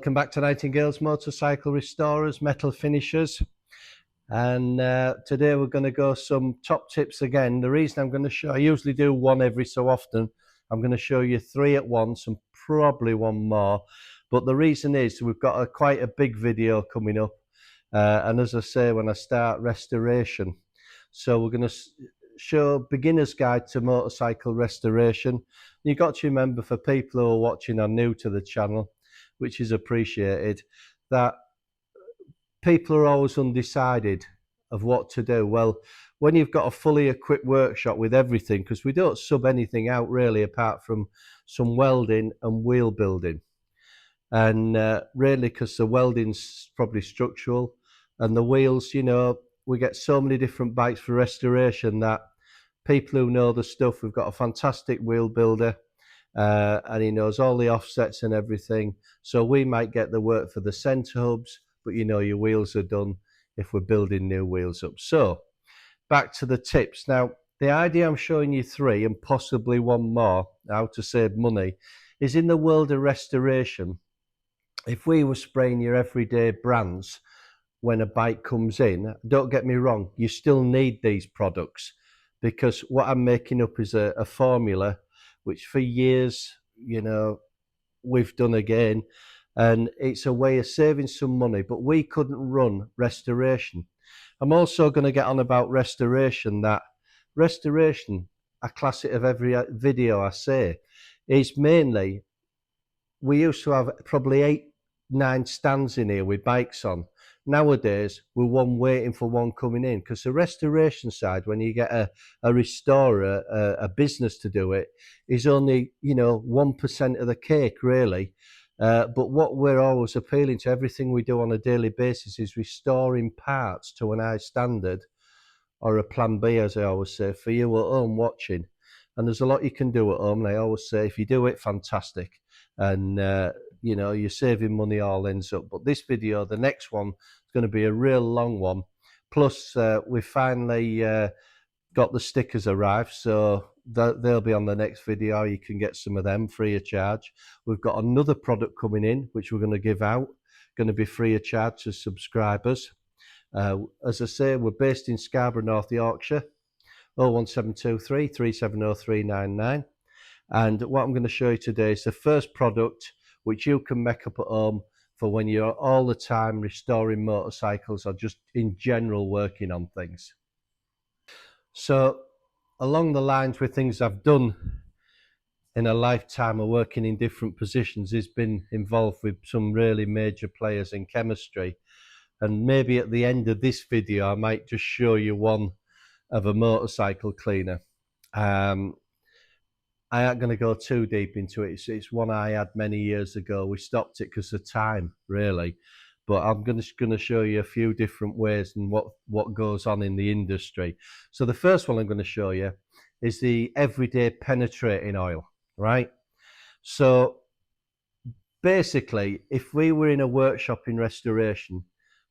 Welcome back to Nightingale's Motorcycle Restorers, Metal Finishers. And today we're going to go some top tips again. The reason I'm going to show, I usually do one every so often. I'm going to show you three at once and probably one more. But the reason is we've got quite a big video coming up. And as I say, when I start restoration. So we're going to show beginner's guide to motorcycle restoration. You've got to remember, for people who are watching are new to the channel, which is appreciated, that people are always undecided of what to do. Well, when you've got a fully equipped workshop with everything, because we don't sub anything out really apart from some welding and wheel building, and really because the welding's probably structural and the wheels, you know, we get so many different bikes for restoration that people who know the stuff, we've got a fantastic wheel builder, and he knows all the offsets and everything. So we might get the work for the center hubs, but you know your wheels are done if we're building new wheels up. So back to the tips. Now, the idea I'm showing you three and possibly one more, how to save money, is in the world of restoration. If we were spraying your everyday brands when a bike comes in, don't get me wrong, you still need these products, because what I'm making up is a formula which for years, you know, we've done again, and it's a way of saving some money, but we couldn't run restoration. I'm also going to get on about restoration, that restoration, a classic of every video I say, is mainly, we used to have probably 8-9 stands in here with bikes on. Nowadays, we're one waiting for one coming in, because the restoration side, when you get a restorer, a business to do it, is only, you know, 1% of the cake, really. But what we're always appealing to, everything we do on a daily basis, is restoring parts to an high standard, or a plan B, as I always say, for you at home watching. And there's a lot you can do at home, and I always say, if you do it, fantastic. And you know, you're saving money all ends up. But this video, the next one, is going to be a real long one. Plus, we finally got the stickers arrived, so they'll be on the next video. You can get some of them free of charge. We've got another product coming in, which we're going to give out, going to be free of charge to subscribers. As I say, we're based in Scarborough, North Yorkshire, 01723 370 399. And what I'm going to show you today is the first product which you can make up at home for when you're all the time restoring motorcycles or just in general working on things. So along the lines with things I've done in a lifetime of working in different positions, has been involved with some really major players in chemistry. And maybe at the end of this video, I might just show you one of a motorcycle cleaner. I ain't going to go too deep into it. It's one I had many years ago. We stopped it because of time, really. But I'm going to show you a few different ways and what goes on in the industry. So the first one I'm going to show you is the everyday penetrating oil, right? So basically, if we were in a workshop in restoration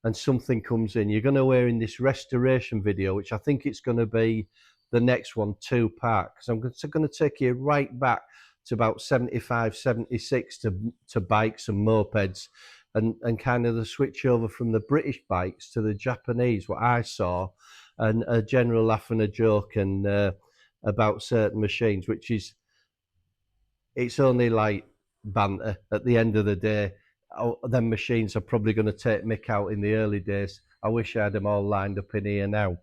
and something comes in, you're going to wear in this restoration video, which I think it's going to be the next one, 2-part, because I'm going to take you right back to about 75, 76 to bikes and mopeds, and kind of the switch over from the British bikes to the Japanese, what I saw, and a general laugh and a joke and about certain machines, which is, it's only like banter at the end of the day. Them machines are probably going to take Mick out in the early days. I wish I had them all lined up in here now.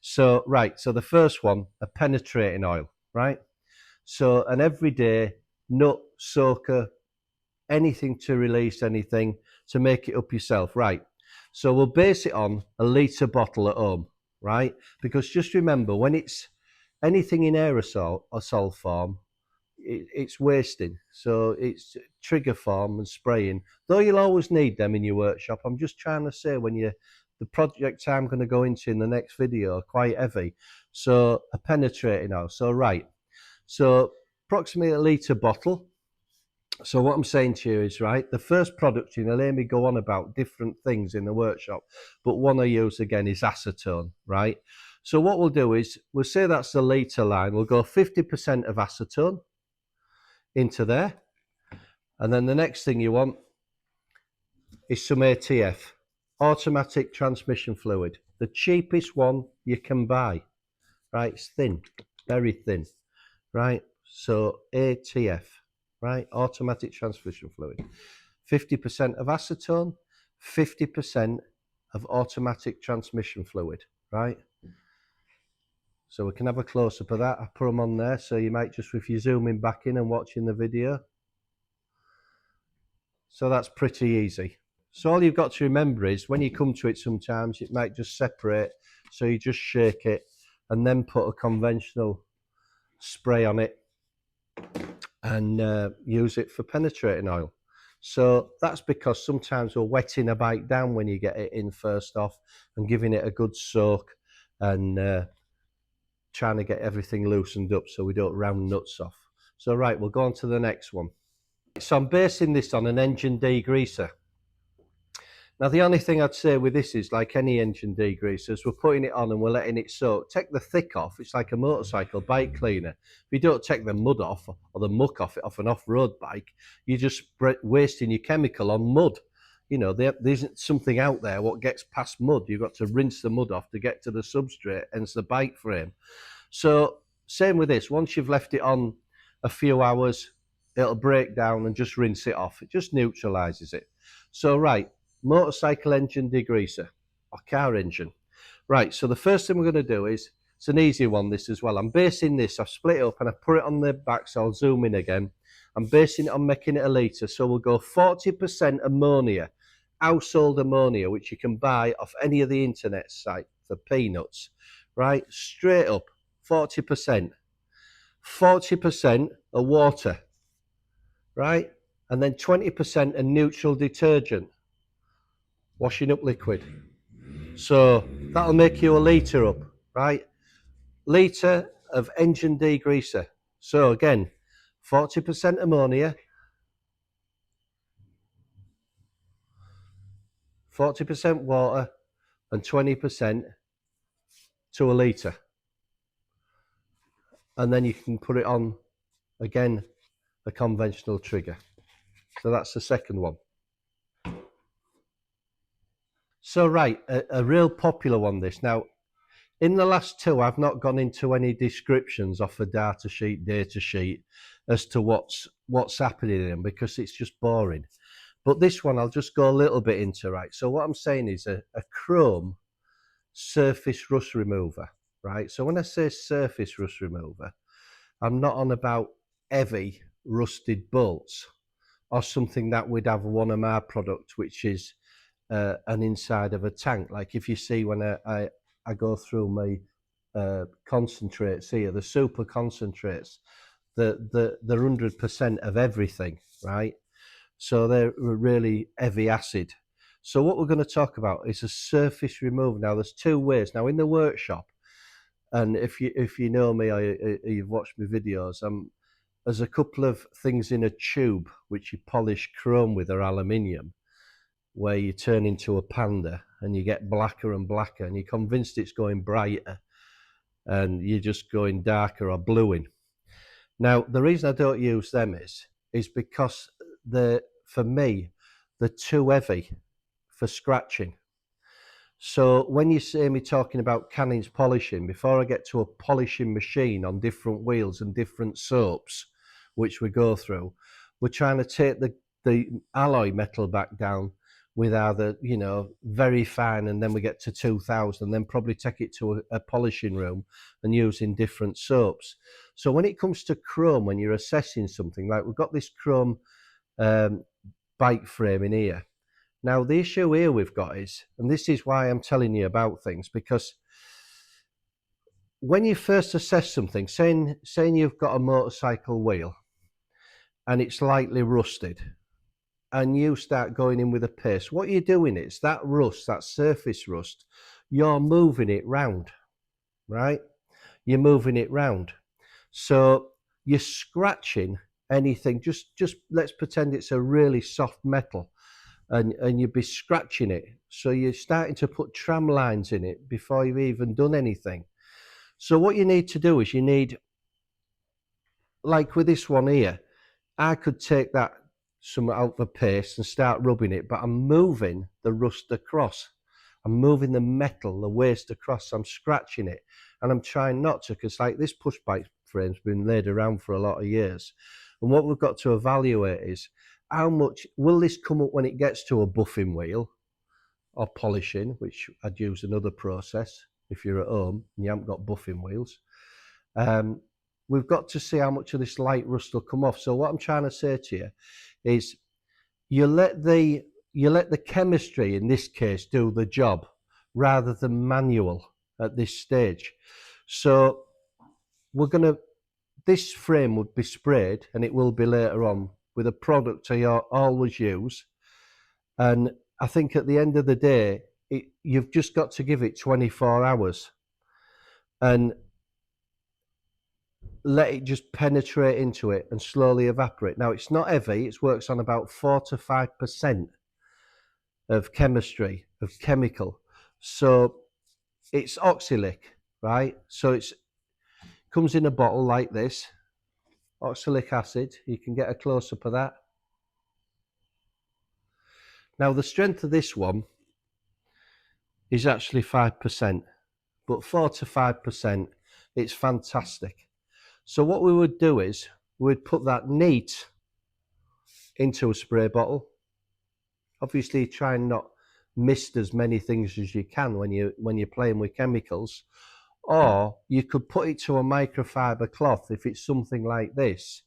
So, right, so the first one, a penetrating oil, right? So an everyday nut, soaker, anything to release anything, to make it up yourself, right? So we'll base it on a litre bottle at home, right? Because just remember, when it's anything in aerosol or sol form, it's wasting. So it's trigger form and spraying, though you'll always need them in your workshop. I'm just trying to say, when you, the projects I'm going to go into in the next video are quite heavy. So a penetrating oil. So right, so approximately a litre bottle. So what I'm saying to you is, right, the first product, you'll hear me go on about different things in the workshop, but one I use again is acetone, right? So what we'll do is, we'll say that's the litre line. We'll go 50% of acetone into there. And then the next thing you want is some ATF, automatic transmission fluid. The cheapest one you can buy, right? It's thin, very thin, right? So ATF, right? Automatic transmission fluid. 50% of acetone, 50% of automatic transmission fluid, right? So we can have a close-up of that. I put them on there, so you might just, if you're zooming back in and watching the video. So that's pretty easy. So all you've got to remember is when you come to it sometimes, it might just separate. So you just shake it and then put a conventional spray on it and use it for penetrating oil. So that's because sometimes we're wetting a bike down when you get it in first off and giving it a good soak and trying to get everything loosened up so we don't round nuts off. So right, we'll go on to the next one. So I'm basing this on an engine degreaser. Now the only thing I'd say with this is, like any engine degreasers, we're putting it on and we're letting it soak. Take the thick off, it's like a motorcycle bike cleaner. If you don't take the mud off or the muck off it off an off-road bike, you're just wasting your chemical on mud. You know, there isn't something out there what gets past mud. You've got to rinse the mud off to get to the substrate, hence the bike frame. So same with this, once you've left it on a few hours, it'll break down and just rinse it off. It just neutralizes it. So right, motorcycle engine degreaser or car engine. Right, so the first thing we're going to do is, it's an easy one this as well. I'm basing this, I've split it up and I put it on the back, so I'll zoom in again. I'm basing it on making it a litre, so we'll go 40% ammonia, household ammonia, which you can buy off any of the internet site for peanuts, right? Straight up, 40%. 40% of water, right? And then 20% of neutral detergent, washing up liquid. So that'll make you a litre up, right? Litre of engine degreaser. So again, 40% ammonia, 40% water, and 20% to a litre. And then you can put it on, again, a conventional trigger. So that's the second one. So right, a real popular one this. Now, in the last two, I've not gone into any descriptions off a data sheet as to what's happening in them, because it's just boring. But this one, I'll just go a little bit into, right? So what I'm saying is a chrome surface rust remover, right? So when I say surface rust remover, I'm not on about heavy rusted bolts or something that we'd have one of my products, which is an inside of a tank. Like if you see when I go through my concentrates here, the super concentrates, they're 100% of everything, right? So they're really heavy acid. So what we're going to talk about is a surface removal. Now there's two ways. Now in the workshop, and if you know me or you've watched my videos, there's a couple of things in a tube which you polish chrome with or aluminium, where you turn into a panda and you get blacker and blacker and you're convinced it's going brighter and you're just going darker or bluing. Now, the reason I don't use them is because for me, they're too heavy for scratching. So when you see me talking about cannons polishing, before I get to a polishing machine on different wheels and different soaps, which we go through, we're trying to take the alloy metal back down with either, you know, very fine, and then we get to 2000, then probably take it to a polishing room and using different soaps. So when it comes to chrome, when you're assessing something, like we've got this chrome bike frame in here. Now the issue here we've got is, and this is why I'm telling you about things, because when you first assess something, saying you've got a motorcycle wheel and it's lightly rusted, and you start going in with a paste, what you're doing is that rust, that surface rust, you're moving it round, right? You're moving it round. So you're scratching anything, just let's pretend it's a really soft metal, and you'd be scratching it. So you're starting to put tram lines in it before you've even done anything. So what you need to do is you need, like with this one here, I could take that some out the paste and start rubbing it, but I'm moving the rust across. I'm moving the metal, the waste across. I'm scratching it, and I'm trying not to, because like this push bike frame's been laid around for a lot of years. And what we've got to evaluate is how much will this come up when it gets to a buffing wheel or polishing, which I'd use another process if you're at home and you haven't got buffing wheels. We've got to see how much of this light rust will come off. So what I'm trying to say to you is you let the chemistry in this case do the job rather than manual at this stage. So this frame would be sprayed, and it will be later on, with a product I always use. And I think at the end of the day, you've just got to give it 24 hours and let it just penetrate into it and slowly evaporate. Now, it's not heavy. It works on about 4 to 5% of chemistry, of chemical. So it's oxalic, right? So it comes in a bottle like this, oxalic acid. You can get a close-up of that. Now, the strength of this one is actually 5%, but 4 to 5%, it's fantastic. So what we would do is we'd put that neat into a spray bottle. Obviously, try and not mist as many things as you can when you're playing with chemicals. Or you could put it to a microfiber cloth if it's something like this,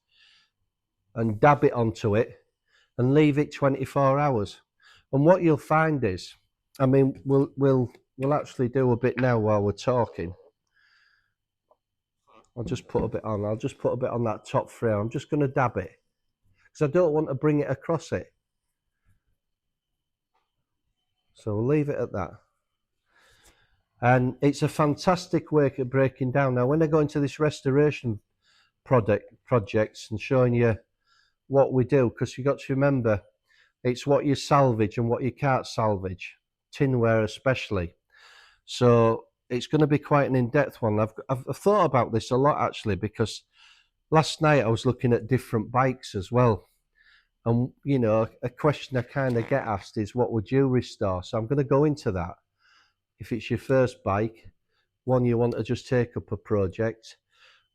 and dab it onto it and leave it 24 hours. And what you'll find is, I mean, we'll actually do a bit now while we're talking. I'll just put a bit on. I'll just put a bit on that top frame. I'm just going to dab it because I don't want to bring it across it. So we'll leave it at that. And it's a fantastic way of breaking down. Now, when I go into this restoration projects and showing you what we do, because you've got to remember, it's what you salvage and what you can't salvage, tinware especially. So it's going to be quite an in-depth one. I've thought about this a lot actually, because last night I was looking at different bikes as well. And, you know, a question I kind of get asked is, what would you restore? So I'm going to go into that. If it's your first bike, one you want to just take up a project,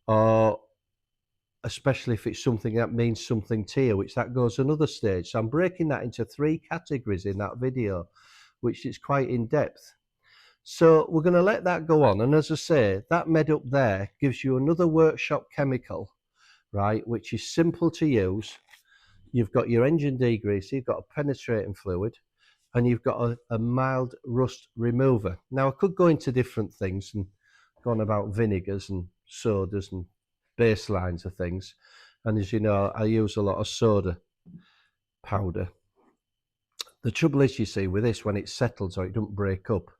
or especially if it's something that means something to you, which that goes another stage. So I'm breaking that into 3 categories in that video, which is quite in depth. So we're going to let that go on. And as I say, that med up there gives you another workshop chemical, right, which is simple to use. You've got your engine degreaser, you've got a penetrating fluid, and you've got a mild rust remover. Now, I could go into different things and go on about vinegars and sodas and baselines of things. And as you know, I use a lot of soda powder. The trouble is, you see, with this, when it settles or it doesn't break up,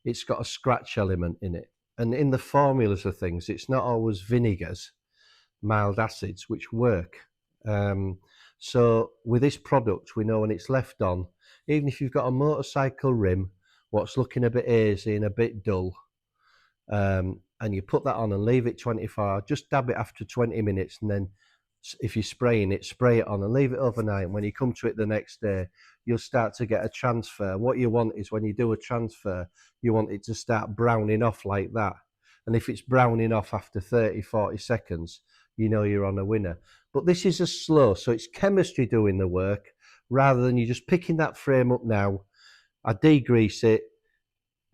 it's got a scratch element in it. And in the formulas of things, it's not always vinegars, mild acids, which work. So with this product, we know when it's left on, even if you've got a motorcycle rim, what's looking a bit hazy and a bit dull, and you put that on and leave it 24 hours, just dab it after 20 minutes, and then if you're spraying it, spray it on and leave it overnight. And when you come to it the next day, you'll start to get a transfer. What you want is, when you do a transfer, you want it to start browning off like that. And if it's browning off after 30, 40 seconds, you know you're on a winner. But this is a slow, so it's chemistry doing the work rather than you just picking that frame up now. I degrease it.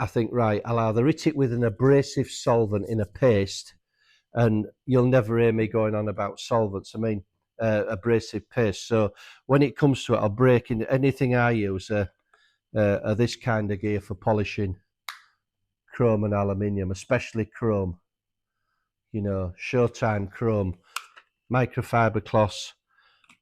I think, right, I'll either hit it with an abrasive solvent in a paste, and you'll never hear me going on about solvents. I mean, abrasive paste. So when it comes to it, I'll break in anything I use this kind of gear for polishing chrome and aluminium, especially chrome. You know, Showtime chrome, microfiber cloths,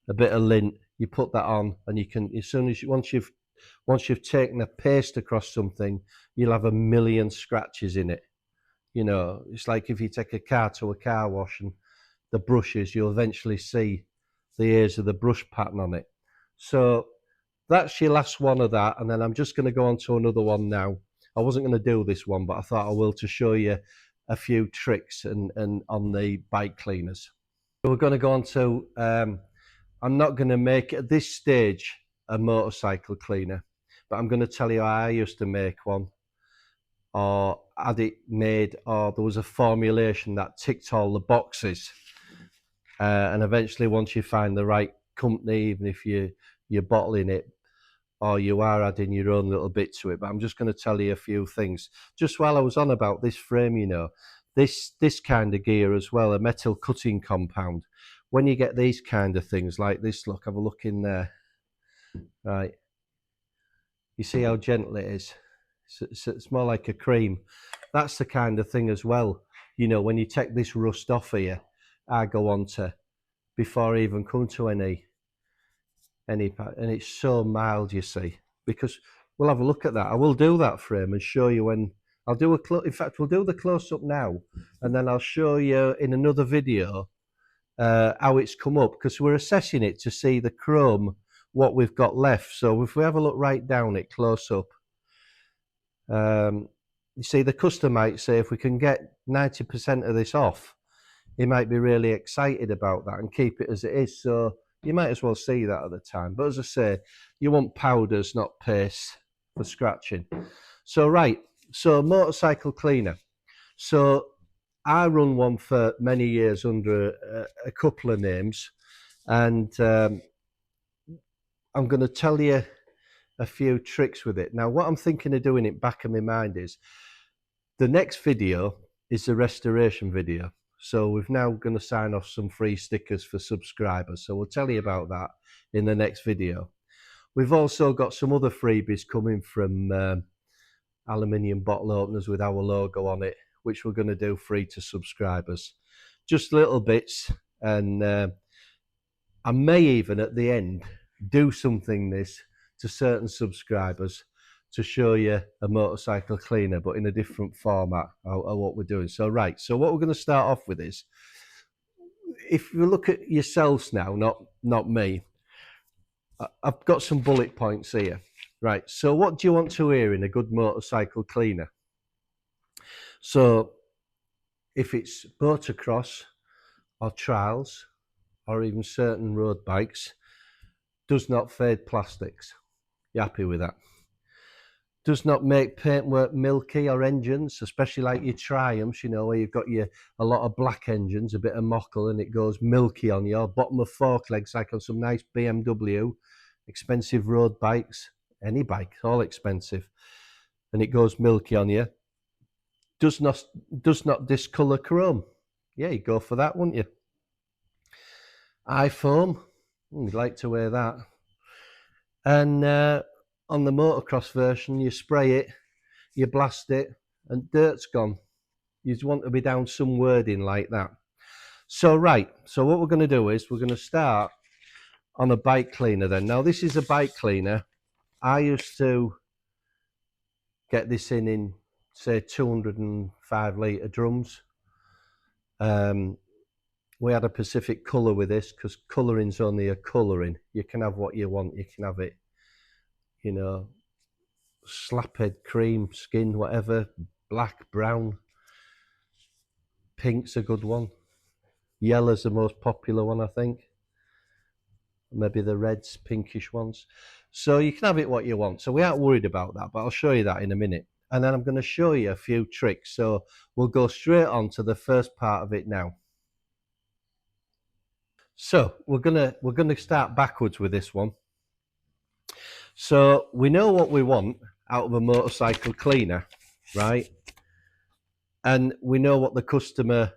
a bit of lint. You put that on, and you can, as soon as once you've taken a paste across something, you'll have a million scratches in it. You know, it's like if you take a car to a car wash and the brushes, you'll eventually see the ears of the brush pattern on it. So that's your last one of that, and then I'm just going to go on to another one now. I wasn't going to do this one, but I thought I will, to show you a few tricks and on the bike cleaners. We're going to go on to I'm not going to make at this stage a motorcycle cleaner, but I'm going to tell you how I used to make one, or had it made, or there was a formulation that ticked all the boxes. And eventually, once you find the right company, even if you're bottling it or you are adding your own little bit to it, but I'm just going to tell you a few things. Just while I was on about this frame, you know, this kind of gear as well, a metal cutting compound. When you get these kind of things like this, look, have a look in there, right? You see how gentle it is? It's more like a cream. That's the kind of thing as well. You know, when you take this rust off of you, I go on to, before I even come to any, and it's so mild, you see, because we'll have a look at that. I will do that frame and show you when I'll do in fact, we'll do the close up now, and then I'll show you in another video how it's come up, because we're assessing it to see the chrome, what we've got left. So if we have a look right down it close up, you see the customer might say if we can get 90% of this off, he might be really excited about that and keep it as it is. So you might as well see that at the time. But as I say, you want powders, not paste for scratching. So right, so motorcycle cleaner. So I run one for many years under a couple of names, and I'm going to tell you a few tricks with it. Now, what I'm thinking of doing in back of my mind is the next video is the restoration video. So we've now going to sign off some free stickers for subscribers. So we'll tell you about that in the next video. We've also got some other freebies coming from aluminium bottle openers with our logo on it, which we're going to do free to subscribers. Just little bits, and I may even at the end do something this to certain subscribers to show you a motorcycle cleaner, but in a different format of what we're doing. So right, so what we're going to start off with is, if you look at yourselves now, not me, I've got some bullet points here. Right, so what do you want to hear in a good motorcycle cleaner? So if it's motocross or trials or even certain road bikes, does not fade plastics. You happy with that? Does not make paintwork milky or engines, especially like your Triumphs, you know, where you've got a lot of black engines, a bit of mockle, and it goes milky on your bottom of fork legs, like on some nice BMW, expensive road bikes, any bike, all expensive, and it goes milky on you. Does not discolour chrome. Yeah, you go for that, wouldn't you? iPhone, you'd like to wear that. And on the motocross version, you spray it, you blast it, and dirt's gone. You just want to be down some wording like that. So right, so what we're going to do is we're going to start on a bike cleaner then. Now this is a bike cleaner. I used to get this in say 205 litre drums. We had a Pacific colour with this, because colouring's only a colouring. You can have what you want. You can have it, you know, slaphead, cream, skin, whatever, black, brown. Pink's a good one. Yellow's the most popular one, I think. Maybe the reds, pinkish ones. So you can have it what you want. So we aren't worried about that, but I'll show you that in a minute. And then I'm going to show you a few tricks. So we'll go straight on to the first part of it now. So we're gonna start backwards with this one. So we know what we want out of a motorcycle cleaner, right? And we know what the customer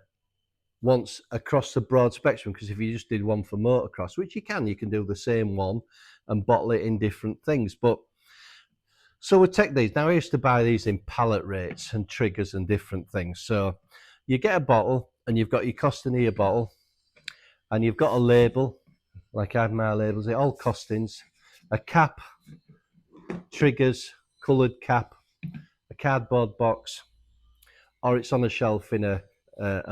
wants across the broad spectrum, because if you just did one for motocross, which you can do the same one and bottle it in different things. But so we take these. Now I used to buy these in pallet rates and triggers and different things. So you get a bottle and you've got your costings bottle, and you've got a label, like I have my labels, all costings, a cap, triggers, coloured cap, a cardboard box, or it's on a shelf in a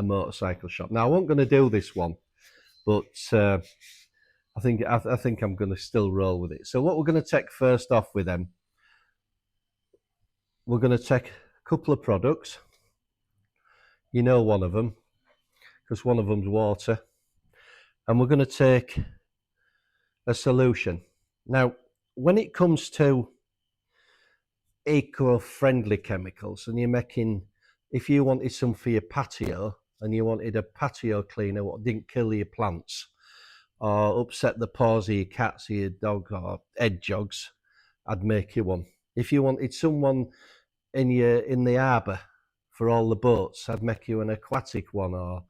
motorcycle shop. Now I wasn't going to do this one, but I think I'm going to still roll with it. So what we're going to take first off with them, we're going to take a couple of products. You know one of them, because one of them's water. And we're going to take a solution. Now, when it comes to eco-friendly chemicals, and you're making, if you wanted some for your patio and you wanted a patio cleaner what didn't kill your plants or upset the paws of your cats or your dog or hedgehogs, I'd make you one. If you wanted someone in the harbour for all the boats, I'd make you an aquatic one. Or,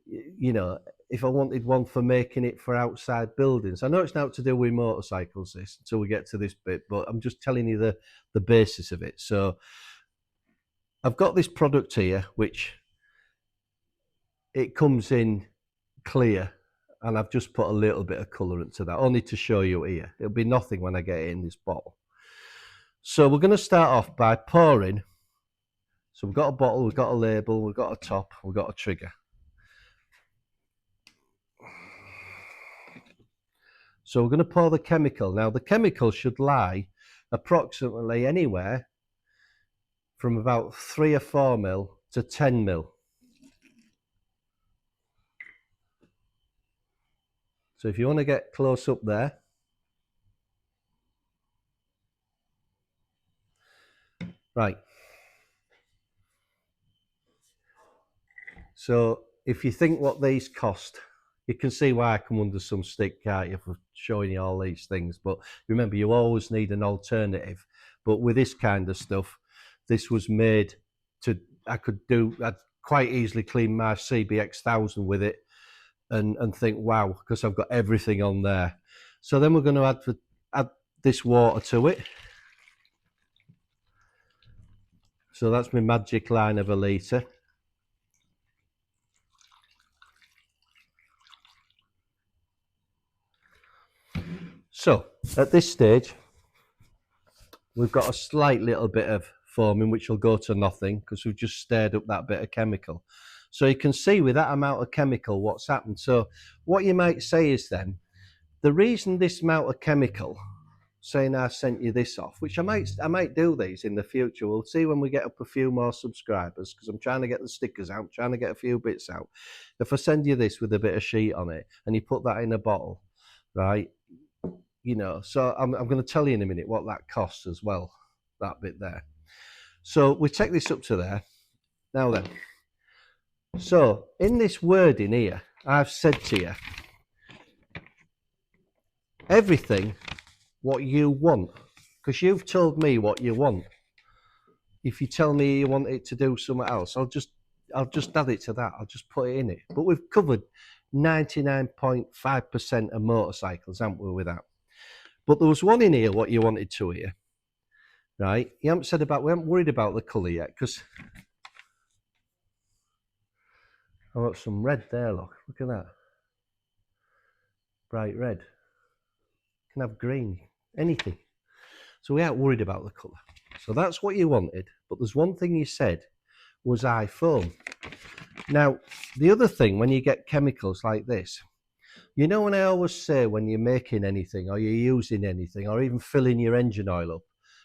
you know, if I wanted one for making it for outside buildings. I know it's not to do with motorcycles this until we get to this bit, but I'm just telling you the basis of it. So I've got this product here which it comes in clear, and I've just put a little bit of colourant to that, only to show you here. It'll be nothing when I get it in this bottle. So we're going to start off by pouring. So we've got a bottle, we've got a label, we've got a top, we've got a trigger. So we're going to pour the chemical. Now the chemical should lie approximately anywhere from about 3 or 4 mil to 10 mil. So if you want to get close up there, right. So if you think what these cost, you can see why I come under some stick, can't you, for showing you all these things. But remember, you always need an alternative. But with this kind of stuff, this was made to, I'd quite easily clean my CBX 1000 with it and think, wow, because I've got everything on there. So then we're going to add this water to it. So that's my magic line of a litre. So at this stage, we've got a slight little bit of foaming, which will go to nothing because we've just stirred up that bit of chemical. So you can see with that amount of chemical what's happened. So what you might say is then, the reason this amount of chemical, saying I sent you this off, which I might do these in the future. We'll see when we get up a few more subscribers, because I'm trying to get the stickers out, trying to get a few bits out. If I send you this with a bit of sheet on it and you put that in a bottle, right, you know, so I'm going to tell you in a minute what that costs as well, that bit there. So we take this up to there. Now then, so in this wording here, I've said to you, everything what you want, because you've told me what you want. If you tell me you want it to do something else, I'll just add it to that. I'll just put it in it. But we've covered 99.5% of motorcycles, haven't we, with that? But there was one in here what you wanted to hear, right? You haven't said about, we haven't worried about the colour yet, because I've got some red there, look at that. Bright red. You can have green, anything. So we aren't worried about the colour. So that's what you wanted. But there's one thing you said was iPhone. Now, the other thing, when you get chemicals like this, you know, when I always say when you're making anything or you're using anything or even filling your engine oil up,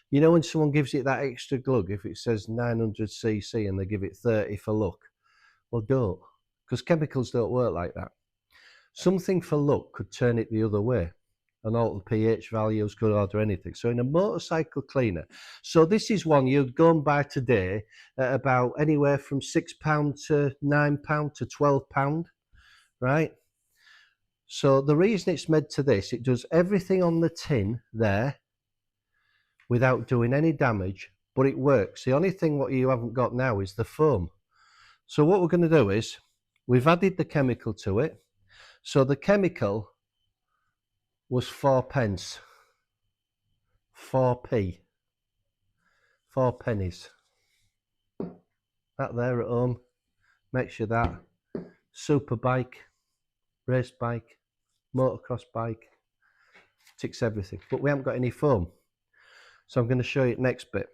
you know, when someone gives it that extra glug, if it says 900cc and they give it 30 for luck, well, don't, because chemicals don't work like that. Something for luck could turn it the other way and alter pH values, could alter anything. So in a motorcycle cleaner, so this is one you'd go and buy today at about anywhere from £6 to £9 to £12, right? So the reason it's made to this, it does everything on the tin there without doing any damage, but it works. The only thing what you haven't got now is the foam. So what we're going to do is, we've added the chemical to it. So the chemical was 4p, 4p, 4 pennies. That there at home makes you that. Super bike, race bike, motocross bike, ticks everything. But we haven't got any foam. So I'm going to show you the next bit.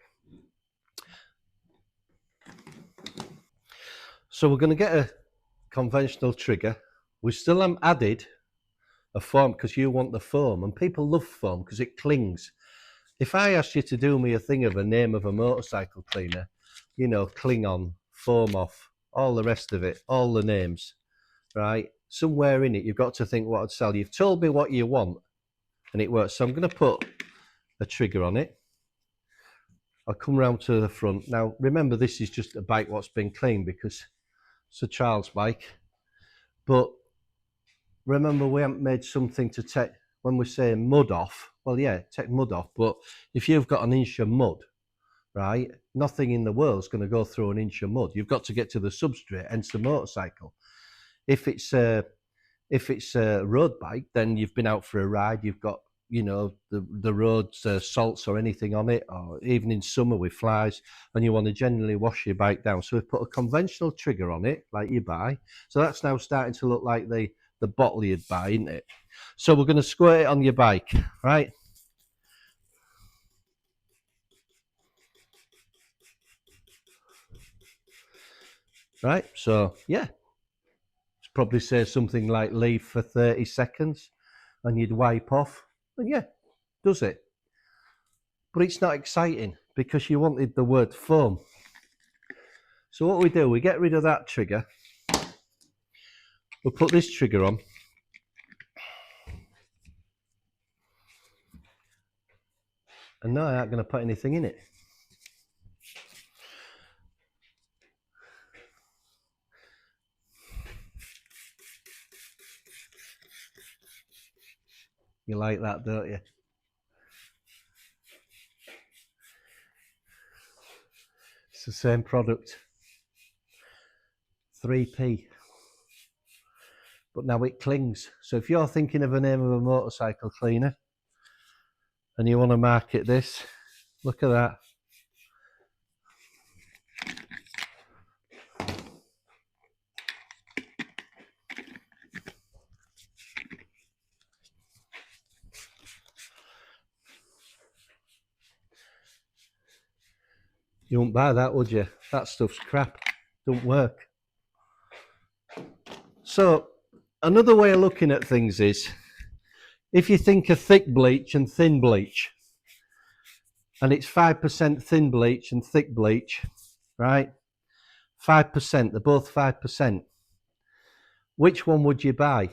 So we're going to get a conventional trigger. We still haven't added a foam because you want the foam, and people love foam because it clings. If I asked you to do me a thing of a name of a motorcycle cleaner, you know, cling on, foam off, all the rest of it, all the names, right? Somewhere in it, you've got to think what I'd sell. You've told me what you want. and it works. So I'm going to put a trigger on it. I'll come round to the front. Now, remember, this is just a bike what's been cleaned because it's a child's bike. But remember, we haven't made something to take, when we say mud off, well, yeah, take mud off. But if you've got an inch of mud, right, nothing in the world's going to go through an inch of mud. You've got to get to the substrate, hence the motorcycle. If it's a road bike, then you've been out for a ride, you've got, you know, the roads, salts or anything on it, or even in summer with flies, and you want to generally wash your bike down. So we've put a conventional trigger on it, like you buy. So that's now starting to look like the bottle you'd buy, isn't it? So we're going to squirt it on your bike, right? Right, so yeah, probably say something like leave for 30 seconds and you'd wipe off, and yeah, does it. But it's not exciting because you wanted the word foam. So what we do, we get rid of that trigger, we'll put this trigger on, and now I aren't going to put anything in it. You like that, don't you? It's the same product, 3p, but now it clings. So if you're thinking of a name of a motorcycle cleaner and you want to market this, look at that. You wouldn't buy that, would you? That stuff's crap. Don't work. So another way of looking at things is, if you think of thick bleach and thin bleach, and it's 5% thin bleach and thick bleach, right? 5%, they're both 5%. Which one would you buy?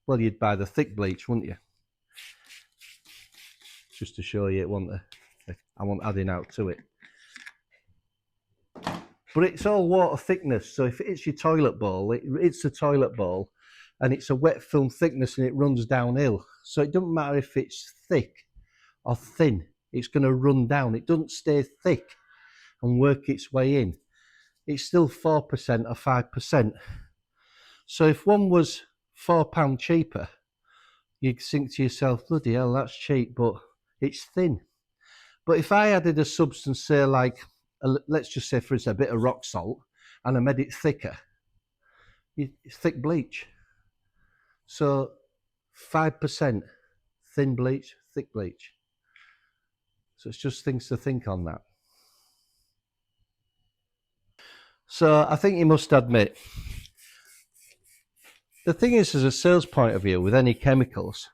Well, you'd buy the thick bleach, wouldn't you? Just to show you it, I want adding out to it. But it's all water thickness, so if it's your toilet bowl, it's a toilet bowl, and it's a wet film thickness and it runs downhill. So it doesn't matter if it's thick or thin, it's going to run down. It doesn't stay thick and work its way in. It's still 4% or 5%. So if one was £4 cheaper, you'd think to yourself, bloody hell, that's cheap, but it's thin. But if I added a substance, say like, let's just say for instance, a bit of rock salt, and I made it thicker, it's thick bleach. So 5% thin bleach, thick bleach. So it's just things to think on that. So I think you must admit, the thing is, as a sales point of view with any chemicals,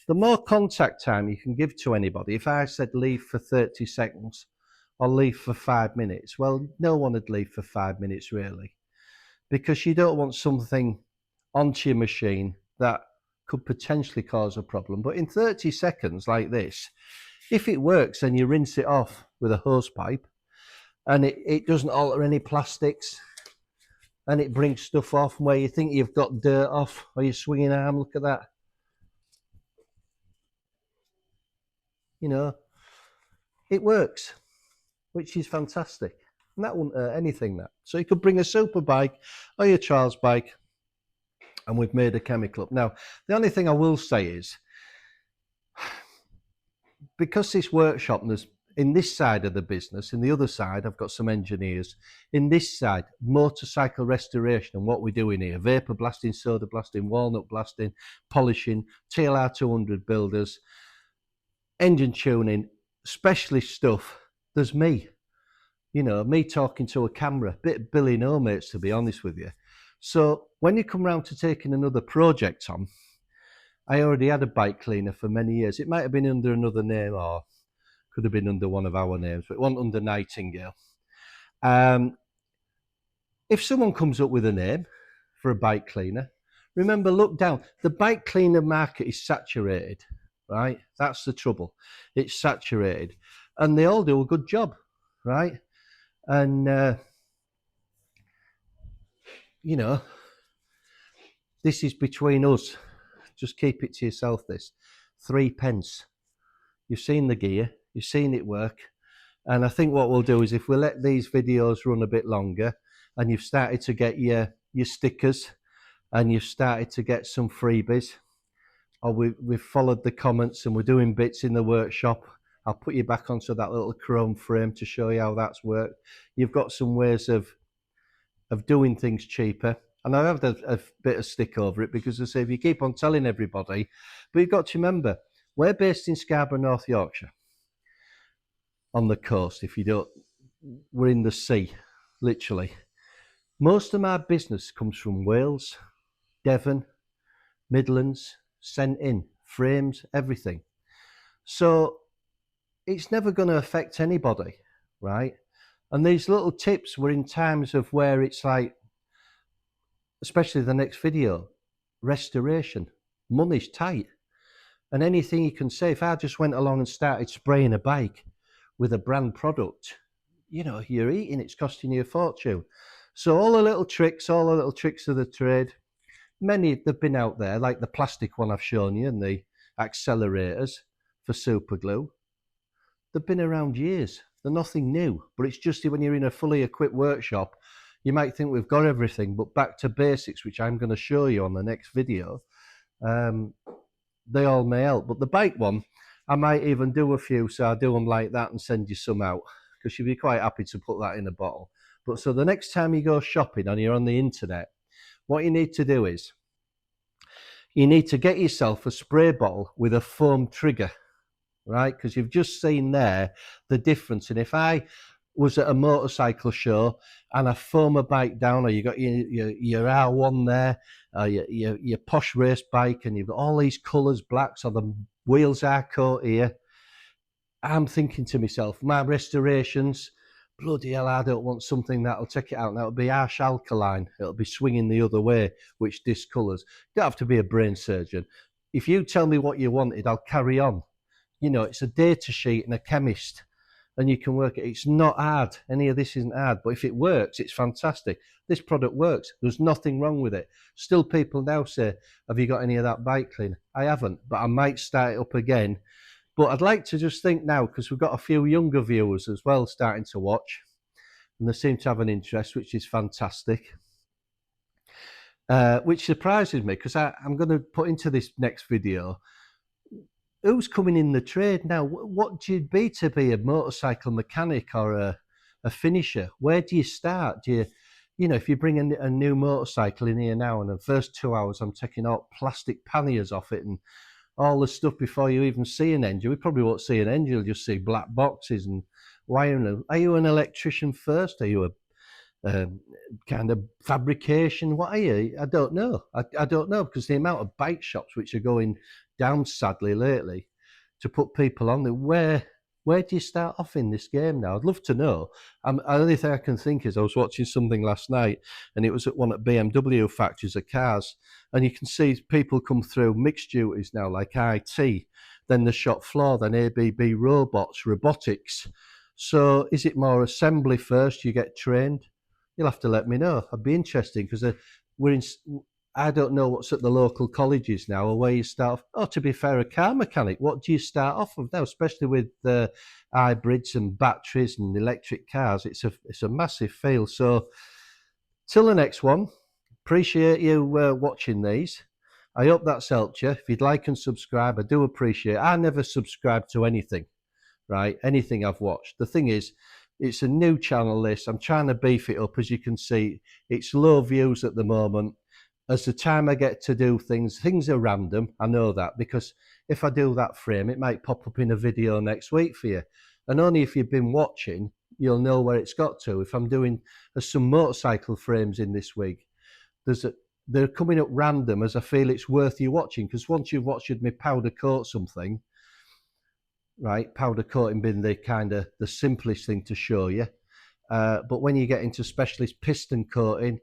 the more contact time you can give to anybody, if I said leave for 30 seconds or leave for 5 minutes, well, no one would leave for 5 minutes really, because you don't want something onto your machine that could potentially cause a problem. But in 30 seconds like this, if it works, then you rinse it off with a hose pipe, and it doesn't alter any plastics, and it brings stuff off where you think you've got dirt off, or your swinging arm. Look at that. You know, it works, which is fantastic. And that wouldn't hurt anything, that. So you could bring a super bike or your child's bike, and we've made a chemical up. Now, the only thing I will say is, because this workshop, there's in this side of the business, in the other side, I've got some engineers. In this side, motorcycle restoration and what we're doing here, vapor blasting, soda blasting, walnut blasting, polishing, TLR 200 builders, engine tuning, specialist stuff. There's me, you know, me talking to a camera, bit of Billy No Mates, to be honest with you. So when you come round to taking another project on, I already had a bike cleaner for many years. It might have been under another name, or could have been under one of our names, but it wasn't under Nightingale. If someone comes up with a name for a bike cleaner, remember, look down. The bike cleaner market is saturated. right? That's the trouble. It's saturated, and they all do a good job, right? And you know, this is between us. Just keep it to yourself. This 3p. You've seen the gear, you've seen it work, and I think what we'll do is if we let these videos run a bit longer, and you've started to get your stickers, and you've started to get some freebies, or we've followed the comments and we're doing bits in the workshop, I'll put you back onto that little chrome frame to show you how that's worked. You've got some ways of doing things cheaper. And I have a bit of stick over it because I say if you keep on telling everybody, but you've got to remember, we're based in Scarborough, North Yorkshire, on the coast. If you don't, we're in the sea, literally. Most of my business comes from Wales, Devon, Midlands, sent in, frames, everything. So it's never going to affect anybody, right? And these little tips were in times of where it's like, especially the next video, restoration, money's tight. And anything you can say, if I just went along and started spraying a bike with a brand product, you know, you're eating, it's costing you a fortune. So all the little tricks of the trade, many they've been out there, like the plastic one I've shown you and the accelerators for super glue. They've been around years. They're nothing new, but it's just when you're in a fully equipped workshop, you might think we've got everything, but back to basics, which I'm going to show you on the next video, they all may help. But the bike one, I might even do a few, so I'll do them like that and send you some out, because you'd be quite happy to put that in a bottle. But so the next time you go shopping and you're on the internet, what you need to do is, you need to get yourself a spray bottle with a foam trigger, right? Because you've just seen there the difference. And if I was at a motorcycle show and I foam a bike down, or you got your R1 there, your posh race bike, and you've got all these colours, blacks, or the wheels are coat here, I'm thinking to myself, my restorations, bloody hell, I don't want something that'll take it out. That'll be harsh alkaline. It'll be swinging the other way, which discolours. You don't have to be a brain surgeon. If you tell me what you wanted, I'll carry on. You know, it's a data sheet and a chemist, and you can work it. It's not hard. Any of this isn't hard, but if it works, it's fantastic. This product works. There's nothing wrong with it. Still, people now say, have you got any of that bike cleaner? I haven't, but I might start it up again. But I'd like to just think now, because we've got a few younger viewers as well starting to watch, and they seem to have an interest, which is fantastic. Which surprises me, because I'm going to put into this next video, who's coming in the trade now? What do you be to be a motorcycle mechanic or a finisher? Where do you start? Do you know, if you bring a new motorcycle in here now, and the first 2 hours I'm taking out plastic panniers off it and all the stuff before you even see an engine. We probably won't see an engine, you'll just see black boxes and wiring. Are you an electrician first? Are you a kind of fabrication? What are you? I don't know. I don't know, because the amount of bike shops which are going down sadly lately to put people on there, where do you start off in this game now? I'd love to know. The only thing I can think is I was watching something last night, and it was at one of BMW factories of cars, and you can see people come through mixed duties now, like IT, then the shop floor, then ABB robotics. So is it more assembly first, you get trained? You'll have to let me know. I'd be interested, because I don't know what's at the local colleges now, or where you start off. Oh, to be fair, a car mechanic, what do you start off with now, especially with hybrids and batteries and electric cars? It's a massive field. So till the next one, appreciate you watching these. I hope that's helped you. If you'd like and subscribe, I do appreciate it. I never subscribe to anything, right? Anything I've watched. The thing is, it's a new channel, this. I'm trying to beef it up. As you can see, it's low views at the moment. As the time I get to do things are random. I know that, because if I do that frame, it might pop up in a video next week for you. And only if you've been watching, you'll know where it's got to. If I'm doing some motorcycle frames in this week, they're coming up random as I feel it's worth you watching. Because once you've watched me powder coat something, right, powder coating being the simplest thing to show you. But when you get into specialist piston coating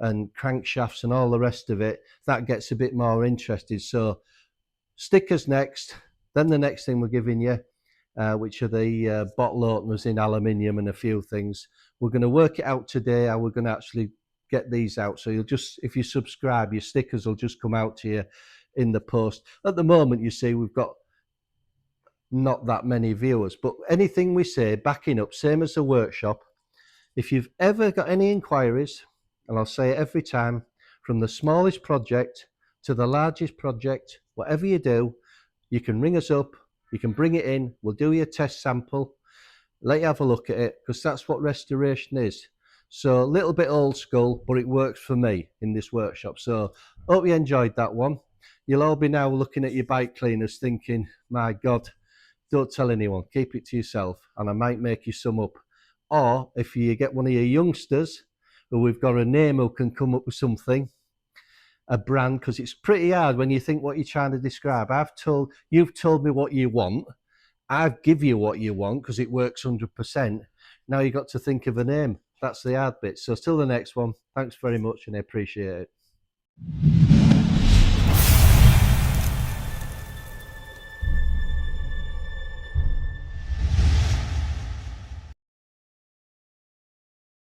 and crankshafts and all the rest of it, that gets a bit more interested. So stickers next, Then the next thing we're giving you, which are the bottle openers in aluminium and a few things. We're going to work it out today how we're going to actually get these out. So you'll just, if you subscribe, your stickers will just come out to you in the post. At the moment, you see, we've got not that many viewers, but anything we say, backing up, same as the workshop. If you've ever got any inquiries, and I'll say it every time, from the smallest project to the largest project, whatever you do, you can ring us up, you can bring it in, we'll do your test sample, let you have a look at it, because that's what restoration is. So a little bit old school, but it works for me in this workshop. So hope you enjoyed that one. You'll all be now looking at your bike cleaners thinking, my God, don't tell anyone, keep it to yourself, and I might make you some up. Or if you get one of your youngsters who we've got a name who can come up with something, a brand, because it's pretty hard when you think what you're trying to describe. You've told me what you want, I've give you what you want because it works 100%. Now you've got to think of a name. That's the hard bit. So till the next one, thanks very much and I appreciate it.